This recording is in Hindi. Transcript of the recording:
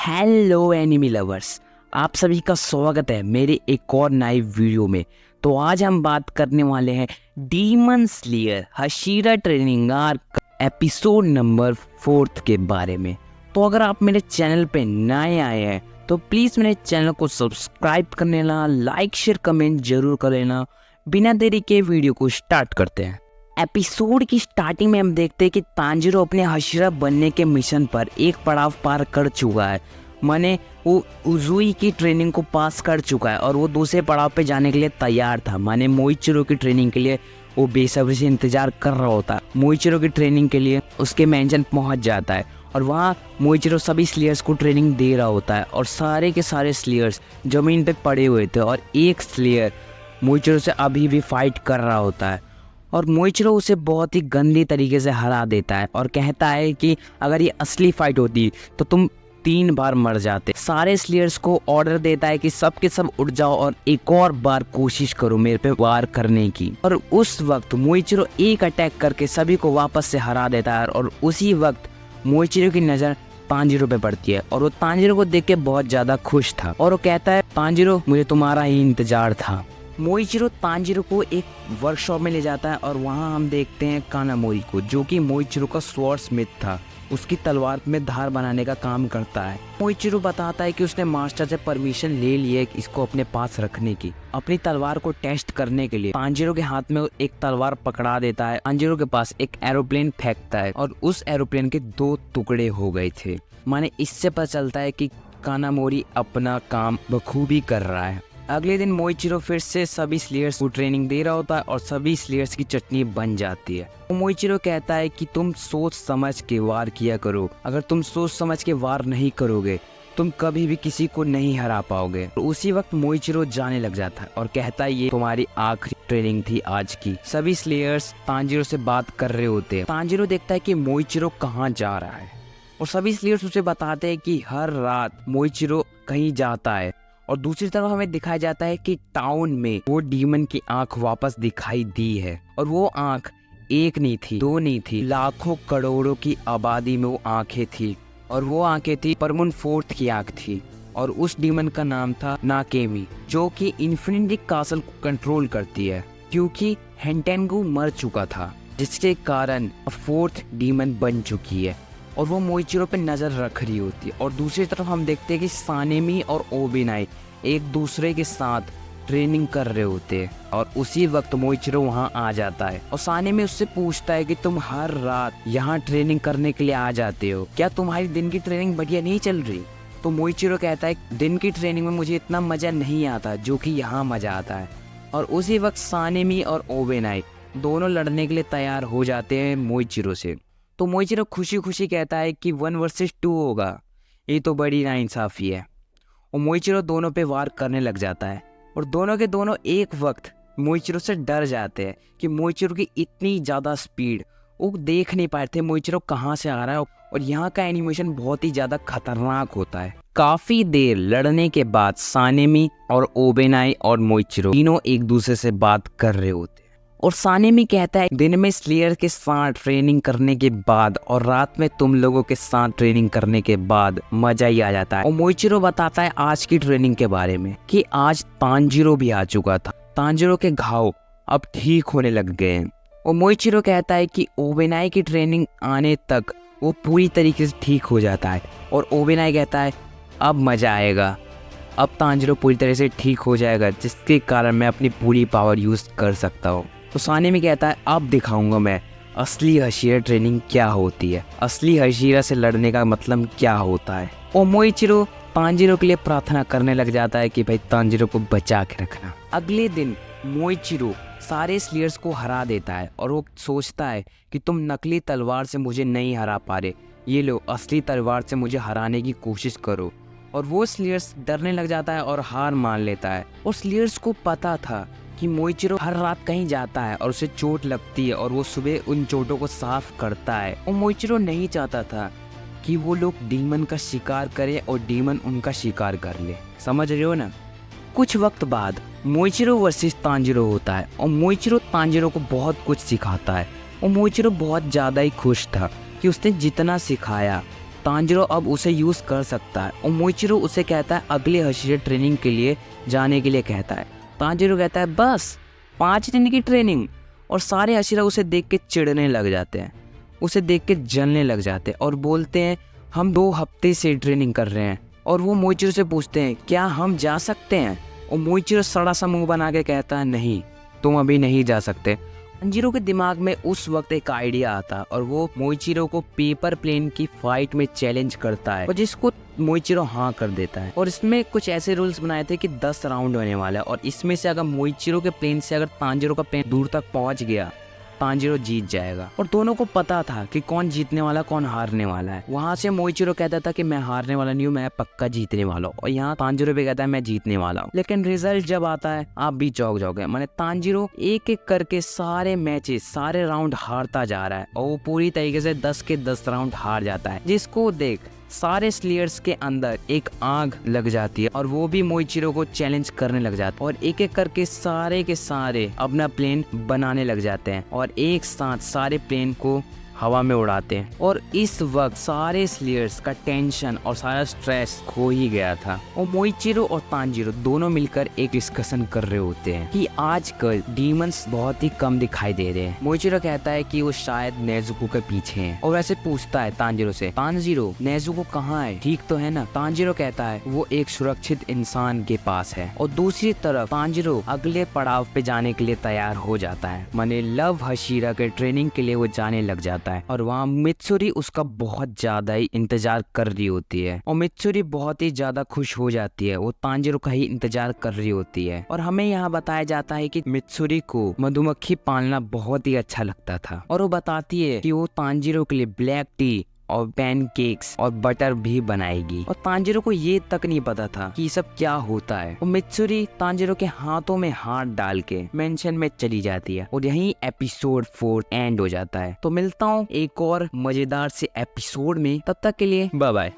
हेलो एनिमी लवर्स, आप सभी का स्वागत है मेरे एक और नए वीडियो में। तो आज हम बात करने वाले हैं Demon Slayer Hashira training arc episode number 4 के बारे में। तो अगर आप मेरे चैनल पे नए आए हैं तो प्लीज़ मेरे चैनल को सब्सक्राइब कर लेना, लाइक शेयर कमेंट जरूर कर लेना। बिना देरी के वीडियो को स्टार्ट करते हैं। एपिसोड की स्टार्टिंग में हम देखते हैं कि तांजिरो अपने हशीरा बनने के मिशन पर एक पड़ाव पार कर चुका है। माने वो उजुई की ट्रेनिंग को पास कर चुका है और वो दूसरे पड़ाव पे जाने के लिए तैयार था। माने मोइचिरो की ट्रेनिंग के लिए वो बेसब्री से इंतजार कर रहा होता है। मोइचिरो की ट्रेनिंग के लिए उसके मेंशन पहुंच जाता है और वहाँ मोइचिरो सभी स्लेयर्स को ट्रेनिंग दे रहा होता है और सारे के सारे स्लेयर्स ज़मीन पे पड़े हुए थे और एक स्लेयर मोइचिरो से अभी भी फाइट कर रहा होता है और मोइचिरो उसे बहुत ही गंदी तरीके से हरा देता है और कहता है कि अगर ये असली फाइट होती तो तुम 3 बार मर जाते। सारे स्लेयर्स को ऑर्डर देता है कि सब के सब उठ जाओ और एक और बार कोशिश करो मेरे पे वार करने की। और उस वक्त मोइचिरो एक अटैक करके सभी को वापस से हरा देता है और उसी वक्त मोइचिरो की नज़र तांजिरो पे पड़ती है और वो तांजिरो को देख के बहुत ज़्यादा खुश था और वो कहता है तांजिरो मुझे तुम्हारा ही इंतजार था। मोइचिरो तांजिरो को एक वर्कशॉप में ले जाता है और वहाँ हम देखते हैं कानामोरी को, जो कि मोइचिरो का स्वॉर्ड स्मिथ था। उसकी तलवार में धार बनाने का काम करता है। मोइचिरो बताता है कि उसने मास्टर से परमिशन ले ली है इसको अपने पास रखने की, अपनी तलवार को टेस्ट करने के लिए। तांजिरो के हाथ में एक तलवार पकड़ा देता है। तांजिरो के पास एक एरोप्लेन फेंकता है और उस एरोप्लेन के 2 टुकड़े हो गए थे। माने इससे पता चलता है कि कानामोरी अपना काम बखूबी कर रहा है। अगले दिन मोइचिरो फिर से सभी स्लेयर्स को ट्रेनिंग दे रहा होता है और सभी स्लेयर्स की चटनी बन जाती है। तो मोइचिरो कहता है कि तुम सोच समझ के वार किया करो। अगर तुम सोच समझ के वार नहीं करोगे तुम कभी भी किसी को नहीं हरा पाओगे। तो उसी वक्त मोइचिरो जाने लग जाता है और कहता है ये तुम्हारी आखिरी ट्रेनिंग थी आज की। सभी स्लेयर्स तांजिरो से बात कर रहे होते हैं। तांजिरो देखता है कि मोइचिरो कहाँ जा रहा है और सभी स्लेयर्स उसे बताते हैं कि हर रात मोइचिरो कहीं जाता है। और दूसरी तरफ हमें दिखाया जाता है कि टाउन में वो डीमन की आंख वापस दिखाई दी है और वो आंख एक नहीं थी, 2 नहीं थी, लाखों करोड़ों की आबादी में वो आंखें थी और वो आंखें थी परमुन फोर्थ की आंख थी और उस डीमन का नाम था नाकेमी, जो कि इन्फिनिटी कासल को कंट्रोल करती है क्योंकि हेंटेंगु मर चुका था, जिसके कारण 4th डीमन बन चुकी है और वो मोइचिरो पे नज़र रख रही होती है। और दूसरी तरफ हम देखते हैं कि सानेमी और ओबेनाई एक दूसरे के साथ ट्रेनिंग कर रहे होते हैं और उसी वक्त मोइचिरो वहाँ आ जाता है और सानेमी उससे पूछता है कि तुम हर रात यहाँ ट्रेनिंग करने के लिए आ जाते हो, क्या तुम्हारी दिन की ट्रेनिंग बढ़िया नहीं चल रही? तो मोइचिरो कहता है दिन की ट्रेनिंग में मुझे इतना मज़ा नहीं आता जो कि यहाँ मज़ा आता है। और उसी वक्त सानेमी और ओबेनाई दोनों लड़ने के लिए तैयार हो जाते हैं मोइचिरो से। तो मोइचिरो खुशी खुशी कहता है कि 1 वर्सेस 2 होगा, ये तो बड़ी नाइंसाफ़ी है। और मोइचिरो दोनों पे वार करने लग जाता है और दोनों के दोनों एक वक्त मोइचिरो से डर जाते हैं कि मोइचिरो की इतनी ज़्यादा स्पीड वो देख नहीं पाए थे मोइचिरो कहाँ से आ रहा है। और यहाँ का एनिमेशन बहुत ही ज़्यादा खतरनाक होता है। काफ़ी देर लड़ने के बाद सानेमी और ओबेनाई और मोइचिरो तीनों एक दूसरे से बात कर रहे होते हैं और सानेमी कहता है दिन में स्लेयर के साथ ट्रेनिंग करने के बाद और रात में तुम लोगों के साथ ट्रेनिंग करने के बाद मजा ही आ जाता है। और मोइचिरो बताता है आज की ट्रेनिंग के बारे में कि आज तांजिरो भी आ चुका था, तांजिरो के घाव अब ठीक होने लग गए हैं। और मोइचिरो कहता है कि ओबेनाई की ट्रेनिंग आने तक वो पूरी तरीके से ठीक हो जाता है और ओबेनाई कहता है अब मजा आएगा, अब तांजिरो पूरी तरह से ठीक हो जाएगा जिसके कारण मैं अपनी पूरी पावर यूज कर सकता हूँ। तो सानेमी कहता है अब दिखाऊंगा मैं असली हशीरा ट्रेनिंग क्या होती है, असली हशीरा से लड़ने का मतलब क्या होता है। और मोइचिरो तांजिरो के लिए प्रार्थना करने लग जाता है कि भाई तांजिरो को बचा के रखना। अगले दिन मोइचिरो सारे स्लेयर्स को हरा देता है और वो सोचता है कि तुम नकली तलवार से मुझे नहीं हरा पा रहे, ये लो असली तलवार से मुझे हराने की कोशिश करो। और वो स्लेयर्स डरने लग जाता है और हार मान लेता है। और स्लेयर्स को पता था कि मोइचिरो हर रात कहीं जाता है और उसे चोट लगती है और वो सुबह उन चोटों को साफ करता है। और मोइचिरो नहीं चाहता था कि वो लोग डीमन का शिकार करें और डीमन उनका शिकार कर ले, समझ रहे हो ना। कुछ वक्त बाद मोइचिरो वर्सेस तांजिरो होता है और मोइचिरो तांजिरो को बहुत कुछ सिखाता है और मोइचिरो बहुत ज़्यादा ही खुश था कि उसने जितना सिखाया तांजिरो अब उसे यूज कर सकता है और मोइचिरो उसे कहता है अगले हशीरा ट्रेनिंग के लिए जाने के लिए कहता है। तांजिरो कहता है बस 5 दिन की ट्रेनिंग, और सारे हशीरा उसे देख के चिढ़ने लग जाते हैं, उसे देख के जलने लग जाते हैं और बोलते हैं हम 2 हफ्ते से ट्रेनिंग कर रहे हैं। और वो मोइचिरो से पूछते हैं क्या हम जा सकते हैं, और मोइचिरो सड़ा सा मुंह बना के कहता है नहीं, तुम अभी नहीं जा सकते। तांजिरो के दिमाग में उस वक्त एक आइडिया आता और वो मोइचिरो को पेपर प्लेन की फाइट में चैलेंज करता है, और जिसको मोइचिरो हाँ कर देता है। और इसमें कुछ ऐसे रूल्स बनाए थे कि 10 राउंड होने वाला है, और इसमें से अगर मोइचिरो के प्लेन से अगर तांजिरो का प्लेन दूर तक पहुंच गया, तांजिरो जीत जाएगा। और दोनों को पता था कि कौन जीतने वाला कौन हारने वाला है। वहां से मोइचिरो कहता था कि मैं हारने वाला नहीं हूँ, मैं पक्का जीतने वाला हूँ, और यहाँ तांजिरो भी कहता है मैं जीतने वाला हूँ। लेकिन रिजल्ट जब आता है आप भी चौंक जाओगे। माने तांजिरो एक एक करके सारे मैचेस, सारे राउंड हारता जा रहा है, और वो पूरी तरीके से 10 के 10 राउंड हार जाता है, जिसको देख सारे स्लेयर्स के अंदर एक आग लग जाती है, और वो भी मोइचिरो को चैलेंज करने लग जाते हैं, और एक एक करके सारे के सारे अपना प्लेन बनाने लग जाते हैं, और एक साथ सारे प्लेन को हवा में उड़ाते हैं। और इस वक्त सारे स्लेयर्स का टेंशन और सारा स्ट्रेस खो ही गया था, और मोइचिरो और तांजिरो दोनों मिलकर एक डिस्कशन कर रहे होते हैं कि आजकल डीमंस बहुत ही कम दिखाई दे रहे हैं। मोइचिरो कहता है कि वो शायद नेजुको के पीछे हैं, और वैसे पूछता है तांजिरो से, तांजिरो नेजुको कहाँ है, ठीक तो है ना? तांजिरो कहता है वो एक सुरक्षित इंसान के पास है। और दूसरी तरफ तांजिरो अगले पड़ाव पे जाने के लिए तैयार हो जाता है, माने लव हशीरा के ट्रेनिंग के लिए वो जाने लग जाता है। और वहाँ मित्सुरी उसका बहुत ज्यादा ही इंतजार कर रही होती है, और मित्सुरी बहुत ही ज्यादा खुश हो जाती है, वो तांजिरो का ही इंतजार कर रही होती है। और हमें यहाँ बताया जाता है कि मित्सुरी को मधुमक्खी पालना बहुत ही अच्छा लगता था, और वो बताती है कि वो तांजिरो के लिए ब्लैक टी और पैनकेक्स और बटर भी बनाएगी। और तांजिरो को ये तक नहीं पता था कि ये सब क्या होता है। और मित्सुरी तांजिरो के हाथों में हाथ डाल के मेंशन में चली जाती है, और यहीं एपिसोड 4 एंड हो जाता है। तो मिलता हूँ एक और मजेदार से एपिसोड में, तब तक के लिए बाय बाय।